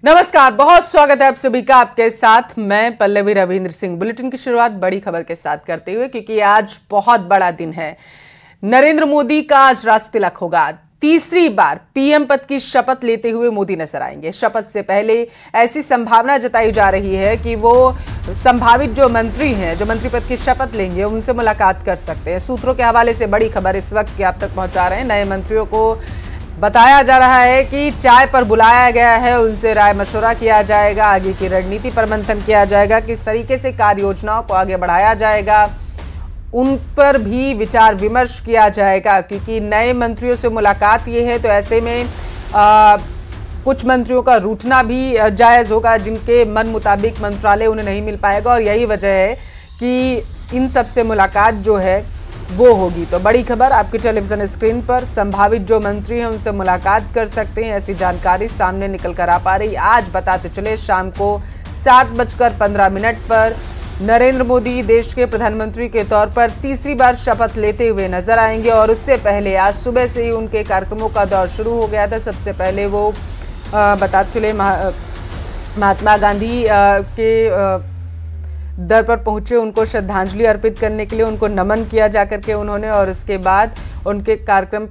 नमस्कार, बहुत स्वागत है आप सभी का। आपके साथ मैं पल्लवी रविंद्र सिंह। बुलेटिन की शुरुआत बड़ी खबर के साथ करते हुए, क्योंकि आज बहुत बड़ा दिन है। नरेंद्र मोदी का आज राज तिलक होगा। तीसरी बार पीएम पद की शपथ लेते हुए मोदी नजर आएंगे। शपथ से पहले ऐसी संभावना जताई जा रही है कि वो संभावित जो मंत्री हैं, जो मंत्री पद की शपथ लेंगे, उनसे मुलाकात कर सकते हैं। सूत्रों के हवाले से बड़ी खबर इस वक्त की आप तक पहुंचा रहे हैं। नए मंत्रियों को बताया जा रहा है कि चाय पर बुलाया गया है, उनसे राय मशवरा किया जाएगा, आगे की रणनीति पर मंथन किया जाएगा, किस तरीके से कार्य योजनाओं को आगे बढ़ाया जाएगा, उन पर भी विचार विमर्श किया जाएगा। क्योंकि नए मंत्रियों से मुलाकात ये है, तो ऐसे में कुछ मंत्रियों का रूठना भी जायज़ होगा, जिनके मन मुताबिक मंत्रालय उन्हें नहीं मिल पाएगा, और यही वजह है कि इन सब से मुलाकात जो है वो होगी। तो बड़ी खबर आपके टेलीविजन स्क्रीन पर, संभावित जो मंत्री हैं उनसे मुलाकात कर सकते हैं, ऐसी जानकारी सामने निकल कर आ पा रही। आज बताते चले, शाम को 7:15 पर नरेंद्र मोदी देश के प्रधानमंत्री के तौर पर तीसरी बार शपथ लेते हुए नजर आएंगे। और उससे पहले आज सुबह से ही उनके कार्यक्रमों का दौर शुरू हो गया था। सबसे पहले वो बताते चले महात्मा गांधी के दर पर पहुंचे, उनको श्रद्धांजलि अर्पित करने के लिए उनको नमन किया जाकर के उन्होंने, और उसके बाद उनके कार्यक्रम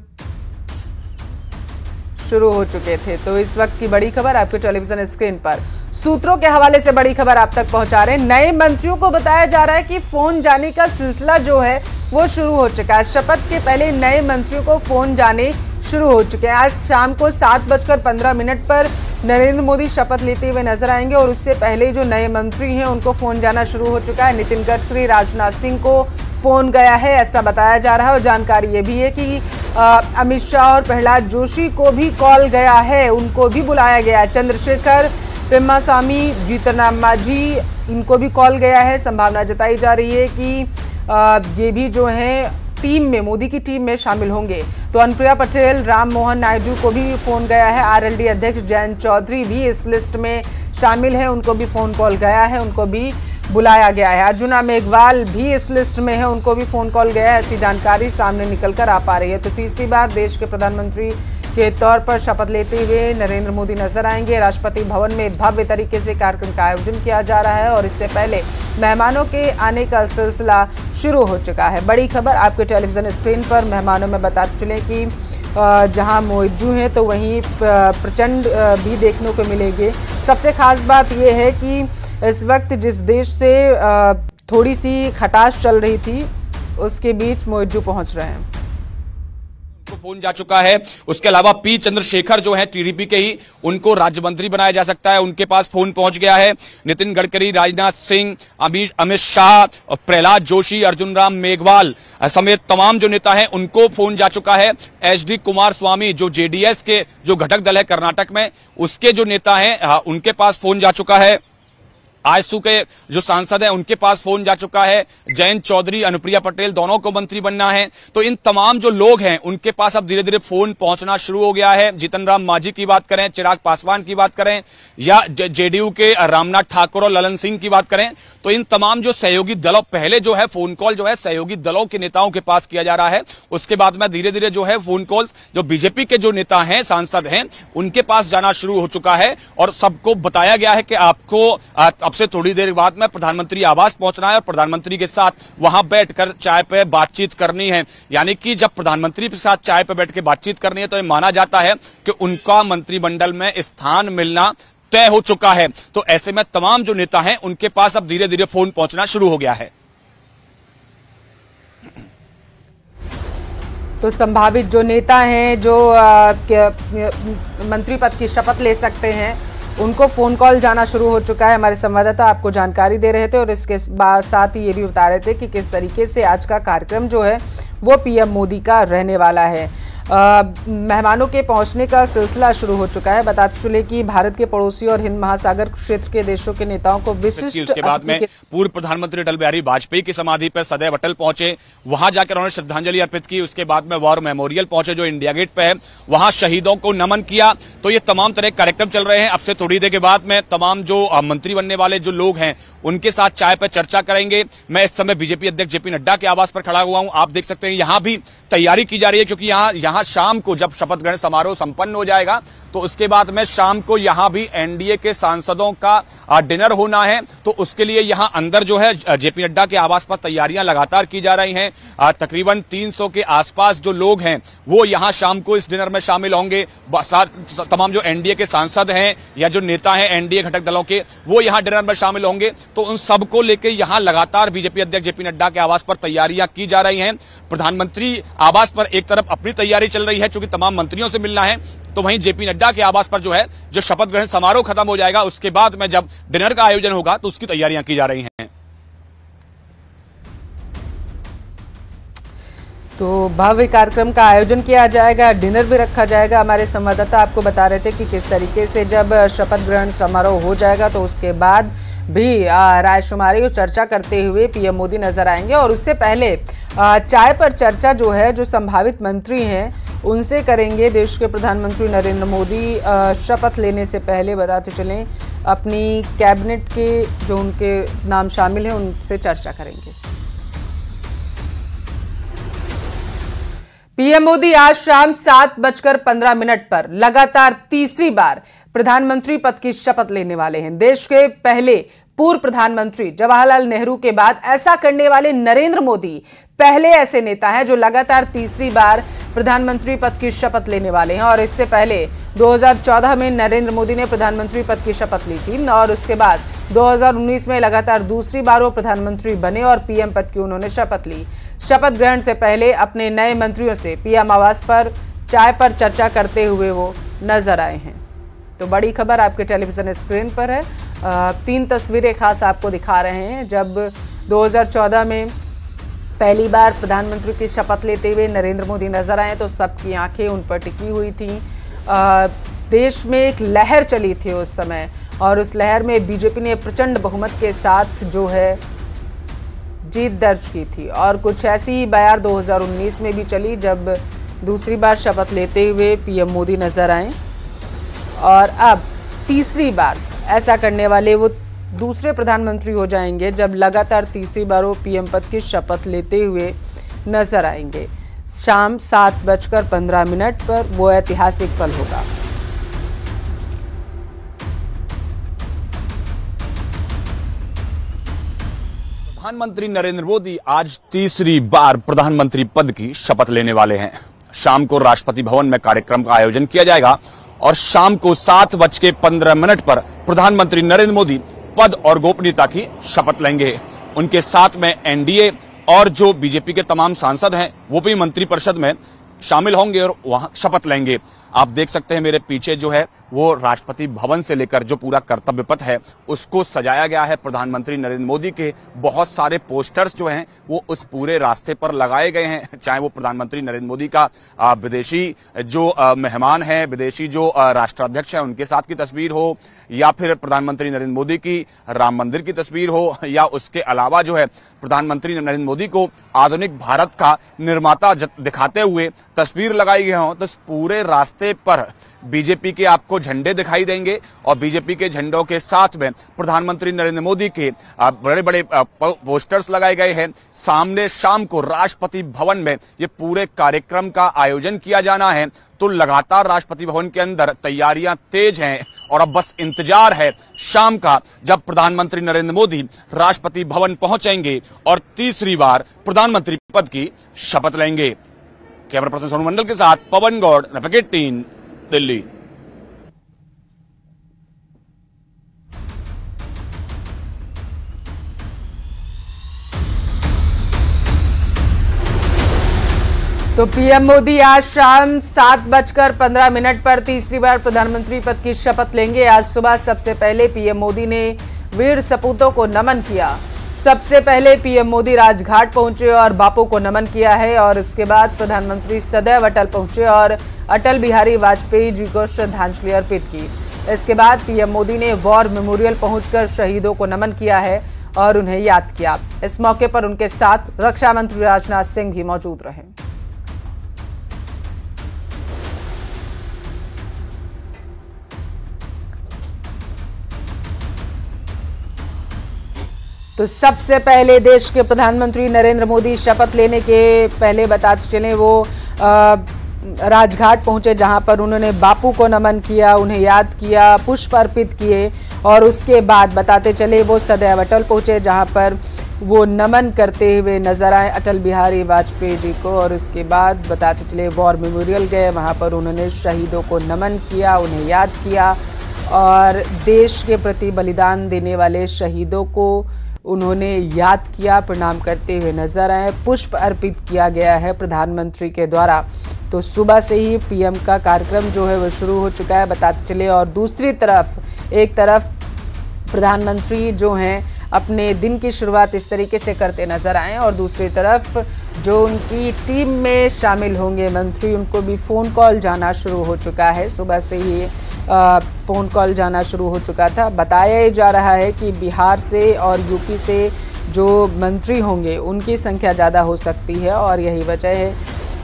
शुरू हो चुके थे। तो इस वक्त की बड़ी खबर आपके टेलीविजन स्क्रीन पर, सूत्रों के हवाले से बड़ी खबर आप तक पहुंचा रहे हैं। नए मंत्रियों को बताया जा रहा है कि फोन जाने का सिलसिला जो है वो शुरू हो चुका है। शपथ के पहले नए मंत्रियों को फोन जाने शुरू हो चुके हैं। आज शाम को 7:15 पर नरेंद्र मोदी शपथ लेते हुए नजर आएंगे, और उससे पहले जो नए मंत्री हैं उनको फोन जाना शुरू हो चुका है। नितिन गडकरी, राजनाथ सिंह को फोन गया है, ऐसा बताया जा रहा है। और जानकारी ये भी है कि अमित शाह और प्रहलाद जोशी को भी कॉल गया है, उनको भी बुलाया गया है। चंद्रशेखर, पेम्मासामी, जीतन राम मांझी, इनको भी कॉल गया है। संभावना जताई जा रही है कि ये भी जो है टीम में, मोदी की टीम में शामिल होंगे। तो अनुप्रिया पटेल, राम मोहन नायडू को भी फोन गया है। आरएलडी अध्यक्ष जयंत चौधरी भी इस लिस्ट में शामिल है, उनको भी फोन कॉल गया है, उनको भी बुलाया गया है। अर्जुना मेघवाल भी इस लिस्ट में है, उनको भी फोन कॉल गया है। ऐसी जानकारी सामने निकल कर आ पा रही है। तो तीसरी बार देश के प्रधानमंत्री के तौर पर शपथ लेते हुए नरेंद्र मोदी नजर आएंगे। राष्ट्रपति भवन में भव्य तरीके से कार्यक्रम का आयोजन किया जा रहा है, और इससे पहले मेहमानों के आने का सिलसिला शुरू हो चुका है। बड़ी खबर आपके टेलीविजन स्क्रीन पर। मेहमानों में बताते चले कि जहां मौजूद हैं तो वहीं प्रचंड भी देखने को मिलेंगे। सबसे खास बात यह है कि इस वक्त जिस देश से थोड़ी सी खटास चल रही थी, उसके बीच मौजूद पहुंच रहे हैं। फोन जा चुका है। उसके अलावा पी चंद्रशेखर जो है टीडीपी के ही, उनको राज्य मंत्री बनाया जा सकता है, उनके पास फोन पहुंच गया है। नितिन गडकरी, राजनाथ सिंह, अमित शाह, प्रहलाद जोशी, अर्जुन राम मेघवाल समेत तमाम जो नेता हैं उनको फोन जा चुका है। एचडी कुमारस्वामी जो जेडीएस के जो घटक दल है कर्नाटक में, उसके जो नेता हैं उनके पास फोन जा चुका है। आजसू के जो सांसद हैं उनके पास फोन जा चुका है। जयंत चौधरी, अनुप्रिया पटेल, दोनों को मंत्री बनना है। तो इन तमाम जो लोग हैं उनके पास अब धीरे धीरे फोन पहुंचना शुरू हो गया है। जीतन राम मांझी की बात करें, चिराग पासवान की बात करें, या जेडीयू के रामनाथ ठाकुर और ललन सिंह की बात करें, तो इन तमाम जो सहयोगी दलों, पहले जो है फोन कॉल जो है सहयोगी दलों के नेताओं के पास किया जा रहा है। उसके बाद में धीरे धीरे जो है फोन कॉल्स जो बीजेपी के जो नेता हैं, सांसद हैं, उनके पास जाना शुरू हो चुका है। और सबको बताया गया है कि आपको अब से थोड़ी देर बाद में प्रधानमंत्री आवास पहुंचना है, और प्रधानमंत्री के साथ वहां बैठकर चाय पे बातचीत करनी है। यानी कि जब प्रधानमंत्री के साथ चाय पे बैठ के बातचीत करनी है, तो यह माना जाता है कि उनका मंत्रिमंडल में स्थान मिलना तय हो चुका है। तो ऐसे में तमाम जो नेता हैं उनके पास अब धीरे धीरे फोन पहुंचना शुरू हो गया है। तो संभावित जो नेता हैं, जो मंत्री पद की शपथ ले सकते हैं, उनको फोन कॉल जाना शुरू हो चुका है। हमारे संवाददाता आपको जानकारी दे रहे थे, और इसके साथ ही ये भी बता रहे थे कि किस तरीके से आज का कार्यक्रम जो है वो पीएम मोदी का रहने वाला है। मेहमानों के पहुंचने का सिलसिला शुरू हो चुका है। बताते चले कि भारत के पड़ोसी और हिंद महासागर क्षेत्र के देशों के नेताओं को विशिष्ट, उसके बाद में पूर्व प्रधानमंत्री अटल बिहारी वाजपेयी की समाधि पर सदैव अटल पहुंचे, वहां जाकर उन्होंने श्रद्धांजलि अर्पित की। उसके बाद में वॉर मेमोरियल पहुंचे जो इंडिया गेट पे है, वहां शहीदों को नमन किया। तो ये तमाम तरह के कार्यक्रम चल रहे हैं। अब से थोड़ी देर के बाद में तमाम जो मंत्री बनने वाले जो लोग हैं उनके साथ चाय पर चर्चा करेंगे। मैं इस समय बीजेपी अध्यक्ष जेपी नड्डा के आवास पर खड़ा हुआ हूं। आप देख सकते हैं यहां भी तैयारी की जा रही है, क्योंकि यहां शाम को जब शपथ ग्रहण समारोह संपन्न हो जाएगा तो उसके बाद में शाम को यहां भी एनडीए के सांसदों का डिनर होना है। तो उसके लिए यहां अंदर जो है जेपी नड्डा के आवास पर तैयारियां लगातार की जा रही हैं। तकरीबन 300 के आसपास जो लोग हैं वो यहां शाम को इस डिनर में शामिल होंगे। तमाम जो एनडीए के सांसद हैं या जो नेता हैं एनडीए घटक दलों के, वो यहां डिनर में शामिल होंगे। तो उन सबको लेकर यहां लगातार बीजेपी अध्यक्ष जेपी नड्डा के आवास पर तैयारियां की जा रही हैं। प्रधानमंत्री आवास पर एक तरफ अपनी तैयारी चल रही है, क्योंकि तमाम मंत्रियों से मिलना है, तो वहीं जेपी नड्डा के आवास पर जो है जो शपथ ग्रहण समारोह खत्म हो जाएगा उसके बाद में जब डिनर का आयोजन होगा तो उसकी तैयारियां की जा रही हैं। तो भव्य कार्यक्रम का आयोजन किया जाएगा, डिनर भी रखा जाएगा। हमारे संवाददाता आपको बता रहे थे कि किस तरीके से जब शपथ ग्रहण समारोह हो जाएगा तो उसके बाद भी रायशुमारी और चर्चा करते हुए पीएम मोदी नजर आएंगे। और उससे पहले चाय पर चर्चा जो है, जो संभावित मंत्री हैं उनसे करेंगे। देश के प्रधानमंत्री नरेंद्र मोदी शपथ लेने से पहले बताते चलें अपनी कैबिनेट के जो उनके नाम शामिल हैं उनसे चर्चा करेंगे। पीएम मोदी आज शाम 7:15 पर लगातार तीसरी बार प्रधानमंत्री पद की शपथ लेने वाले हैं। देश के पहले पूर्व प्रधानमंत्री जवाहरलाल नेहरू के बाद ऐसा करने वाले नरेंद्र मोदी पहले ऐसे नेता हैं जो लगातार तीसरी बार प्रधानमंत्री पद की शपथ लेने वाले हैं। और इससे पहले 2014 में नरेंद्र मोदी ने प्रधानमंत्री पद की शपथ ली थी और उसके बाद 2019 में लगातार दूसरी बार वो प्रधानमंत्री बने और पीएम पद की उन्होंने शपथ ली। शपथ ग्रहण से पहले अपने नए मंत्रियों से पीएम आवास पर चाय पर चर्चा करते हुए वो नजर आए हैं। तो बड़ी खबर आपके टेलीविजन स्क्रीन पर है। 3 तस्वीरें खास आपको दिखा रहे हैं। जब 2014 में पहली बार प्रधानमंत्री की शपथ लेते हुए नरेंद्र मोदी नजर आए तो सबकी आंखें उन पर टिकी हुई थी। देश में एक लहर चली थी उस समय और उस लहर में बीजेपी ने प्रचंड बहुमत के साथ जो है जीत दर्ज की थी। और कुछ ऐसी ही बयार 2019 में भी चली जब दूसरी बार शपथ लेते हुए पीएम मोदी नजर आए और अब तीसरी बार ऐसा करने वाले वो दूसरे प्रधानमंत्री हो जाएंगे जब लगातार तीसरी बार वो पीएम पद की शपथ लेते हुए नजर आएंगे। शाम 7:15 पर वो ऐतिहासिक पल होगा। प्रधानमंत्री नरेंद्र मोदी आज तीसरी बार प्रधानमंत्री पद की शपथ लेने वाले हैं। शाम को राष्ट्रपति भवन में कार्यक्रम का आयोजन किया जाएगा और शाम को 7:15 पर प्रधानमंत्री नरेंद्र मोदी पद और गोपनीयता की शपथ लेंगे। उनके साथ में एनडीए और जो बीजेपी के तमाम सांसद हैं वो भी मंत्रिपरिषद में शामिल होंगे और वहां शपथ लेंगे। आप देख सकते हैं मेरे पीछे जो है वो राष्ट्रपति भवन से लेकर जो पूरा कर्तव्य पथ है उसको सजाया गया है। प्रधानमंत्री नरेंद्र मोदी के बहुत सारे पोस्टर्स जो हैं वो उस पूरे रास्ते पर लगाए गए हैं। चाहे वो प्रधानमंत्री नरेंद्र मोदी का विदेशी जो मेहमान है, विदेशी जो राष्ट्राध्यक्ष है उनके साथ की तस्वीर हो, या फिर प्रधानमंत्री नरेंद्र मोदी की राम मंदिर की तस्वीर हो, या उसके अलावा जो है प्रधानमंत्री नरेंद्र मोदी को आधुनिक भारत का निर्माता दिखाते हुए तस्वीर लगाई गई हो। तो इस पूरे रास्ते पर बीजेपी के आपको झंडे दिखाई देंगे और बीजेपी के झंडों के साथ में प्रधानमंत्री नरेंद्र मोदी के बड़े बड़े पोस्टर्स लगाए गए हैं। सामने शाम को राष्ट्रपति भवन में ये पूरे कार्यक्रम का आयोजन किया जाना है। तो लगातार राष्ट्रपति भवन के अंदर तैयारियां तेज हैं और अब बस इंतजार है शाम का जब प्रधानमंत्री नरेंद्र मोदी राष्ट्रपति भवन पहुंचेंगे और तीसरी बार प्रधानमंत्री पद की शपथ लेंगे। कैमरा पर्सन सोनू मंडल के साथ पवन गौड़, रिपोर्टर 18, दिल्ली। तो पीएम मोदी आज शाम 7:15 पर तीसरी बार प्रधानमंत्री पद की शपथ लेंगे। आज सुबह सबसे पहले पीएम मोदी ने वीर सपूतों को नमन किया। सबसे पहले पीएम मोदी राजघाट पहुंचे और बापू को नमन किया है और इसके बाद प्रधानमंत्री सदैव अटल पहुंचे और अटल बिहारी वाजपेयी जी को श्रद्धांजलि अर्पित की। इसके बाद पीएम मोदी ने वॉर मेमोरियल पहुंचकर शहीदों को नमन किया है और उन्हें याद किया। इस मौके पर उनके साथ रक्षा मंत्री राजनाथ सिंह भी मौजूद रहे। तो सबसे पहले देश के प्रधानमंत्री नरेंद्र मोदी शपथ लेने के पहले बताते चले वो राजघाट पहुंचे, जहां पर उन्होंने बापू को नमन किया, उन्हें याद किया, पुष्प अर्पित किए और उसके बाद बताते चले वो सदैव अटल पहुंचे, जहां पर वो नमन करते हुए नजर आए अटल बिहारी वाजपेयी जी को। और उसके बाद बताते चले वॉर मेमोरियल गए, वहां पर उन्होंने शहीदों को नमन किया, उन्हें याद किया और देश के प्रति बलिदान देने वाले शहीदों को उन्होंने याद किया, प्रणाम करते हुए नजर आए। पुष्प अर्पित किया गया है प्रधानमंत्री के द्वारा। तो सुबह से ही पीएम का कार्यक्रम जो है वो शुरू हो चुका है बताते चले। और दूसरी तरफ एक तरफ प्रधानमंत्री जो हैं अपने दिन की शुरुआत इस तरीके से करते नजर आए और दूसरी तरफ जो उनकी टीम में शामिल होंगे मंत्री, उनको भी फ़ोन कॉल जाना शुरू हो चुका है। सुबह से ही फ़ोन कॉल जाना शुरू हो चुका था। बताया जा रहा है कि बिहार से और यूपी से जो मंत्री होंगे उनकी संख्या ज़्यादा हो सकती है और यही वजह है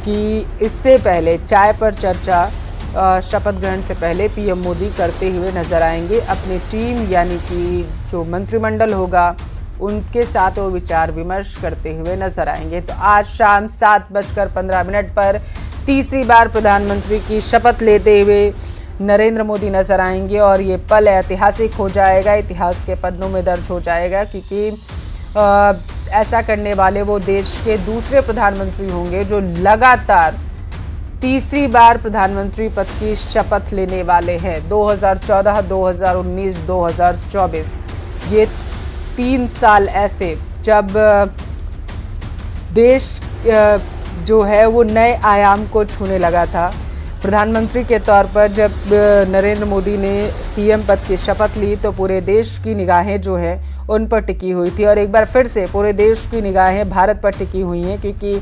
कि इससे पहले चाय पर चर्चा शपथ ग्रहण से पहले पीएम मोदी करते हुए नजर आएंगे। अपनी टीम यानी कि जो मंत्रिमंडल होगा उनके साथ वो विचार विमर्श करते हुए नजर आएंगे। तो आज शाम 7:15 पर तीसरी बार प्रधानमंत्री की शपथ लेते हुए नरेंद्र मोदी नजर आएंगे और ये पल ऐतिहासिक हो जाएगा, इतिहास के पन्नों में दर्ज हो जाएगा, क्योंकि ऐसा करने वाले वो देश के दूसरे प्रधानमंत्री होंगे जो लगातार तीसरी बार प्रधानमंत्री पद की शपथ लेने वाले हैं। 2014, 2019, 2024 ये 3 साल ऐसे जब देश जो है वो नए आयाम को छूने लगा था। प्रधानमंत्री के तौर पर जब नरेंद्र मोदी ने पीएम पद की शपथ ली तो पूरे देश की निगाहें जो है उन पर टिकी हुई थी और एक बार फिर से पूरे देश की निगाहें भारत पर टिकी हुई हैं, क्योंकि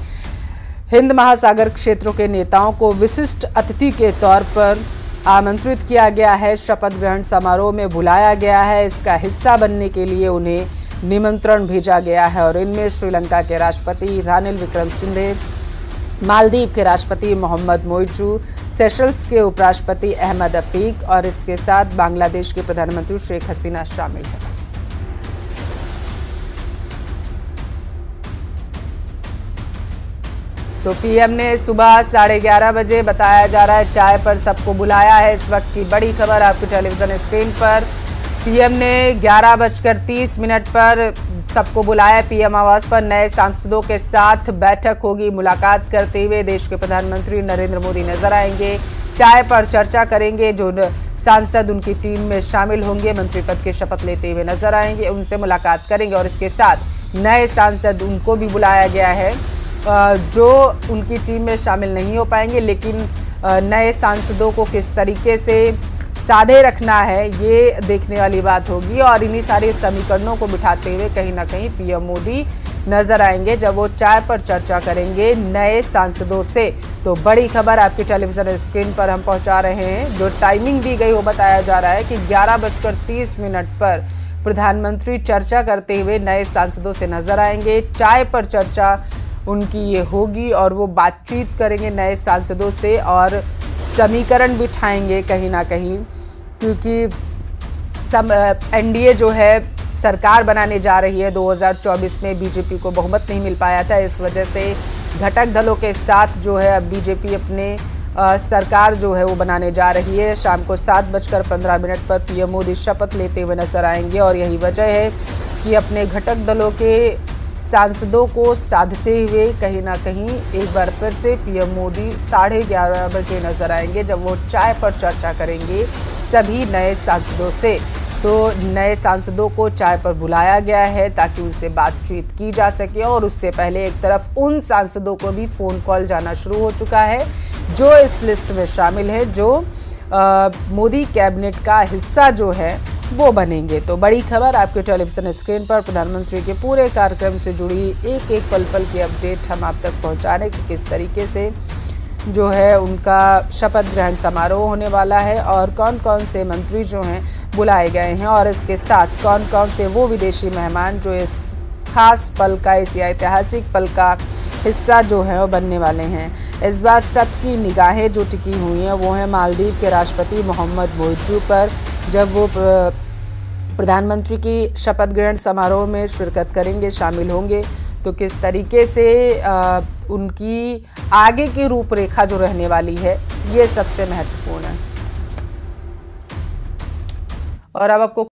हिंद महासागर क्षेत्रों के नेताओं को विशिष्ट अतिथि के तौर पर आमंत्रित किया गया है, शपथ ग्रहण समारोह में बुलाया गया है। इसका हिस्सा बनने के लिए उन्हें निमंत्रण भेजा गया है और इनमें श्रीलंका के राष्ट्रपति रानिल विक्रमसिंघे, मालदीव के राष्ट्रपति मोहम्मद मोइजू, सेशल्स के उपराष्ट्रपति अहमद अफीक और इसके साथ बांग्लादेश के प्रधानमंत्री शेख हसीना शामिल हैं। तो पीएम ने सुबह 11:30 बजे बताया जा रहा है चाय पर सबको बुलाया है। इस वक्त की बड़ी खबर आपकी टेलीविजन स्क्रीन पर। पीएम ने 11:30 पर सबको बुलाया पीएम आवास पर। नए सांसदों के साथ बैठक होगी। मुलाकात करते हुए देश के प्रधानमंत्री नरेंद्र मोदी नजर आएंगे, चाय पर चर्चा करेंगे। जो सांसद उनकी टीम में शामिल होंगे मंत्री पद की शपथ लेते हुए नजर आएंगे, उनसे मुलाकात करेंगे और इसके साथ नए सांसद उनको भी बुलाया गया है जो उनकी टीम में शामिल नहीं हो पाएंगे, लेकिन नए सांसदों को किस तरीके से साधे रखना है ये देखने वाली बात होगी। और इन्हीं सारे समीकरणों को बिठाते हुए कहीं ना कहीं पीएम मोदी नजर आएंगे जब वो चाय पर चर्चा करेंगे नए सांसदों से। तो बड़ी खबर आपकी टेलीविजन स्क्रीन पर हम पहुंचा रहे हैं। जो टाइमिंग दी गई वो बताया जा रहा है कि 11:30 पर प्रधानमंत्री चर्चा करते हुए नए सांसदों से नजर आएंगे। चाय पर चर्चा उनकी ये होगी और वो बातचीत करेंगे नए सांसदों से और समीकरण बिठाएंगे कहीं ना कहीं, क्योंकि एनडीए जो है सरकार बनाने जा रही है। 2024 में बीजेपी को बहुमत नहीं मिल पाया था, इस वजह से घटक दलों के साथ जो है अब बीजेपी अपने सरकार जो है वो बनाने जा रही है। शाम को 7:15 पर पीएम मोदी शपथ लेते हुए नजर आएंगे और यही वजह है कि अपने घटक दलों के सांसदों को साधते हुए कहीं ना कहीं एक बार फिर से पीएम मोदी 11:30 बजे नजर आएंगे जब वो चाय पर चर्चा करेंगे सभी नए सांसदों से। तो नए सांसदों को चाय पर बुलाया गया है ताकि उनसे बातचीत की जा सके और उससे पहले एक तरफ उन सांसदों को भी फ़ोन कॉल जाना शुरू हो चुका है जो इस लिस्ट में शामिल है, जो मोदी कैबिनेट का हिस्सा जो है वो बनेंगे। तो बड़ी खबर आपके टेलीविजन स्क्रीन पर प्रधानमंत्री के पूरे कार्यक्रम से जुड़ी एक एक पल पल की अपडेट हम आप तक पहुंचाने की किस तरीके से जो है उनका शपथ ग्रहण समारोह होने वाला है और कौन कौन से मंत्री जो हैं बुलाए गए हैं और इसके साथ कौन कौन से वो विदेशी मेहमान जो इस खास पल का, इस ऐतिहासिक पल का हिस्सा जो है वो बनने वाले हैं। इस बार सबकी निगाहें जो टिकी हुई हैं वो हैं मालदीव के राष्ट्रपति मोहम्मद मोइजू पर। जब वो प्रधानमंत्री की शपथ ग्रहण समारोह में शिरकत करेंगे, शामिल होंगे, तो किस तरीके से उनकी आगे की रूपरेखा जो रहने वाली है ये सबसे महत्वपूर्ण है। और अब आपको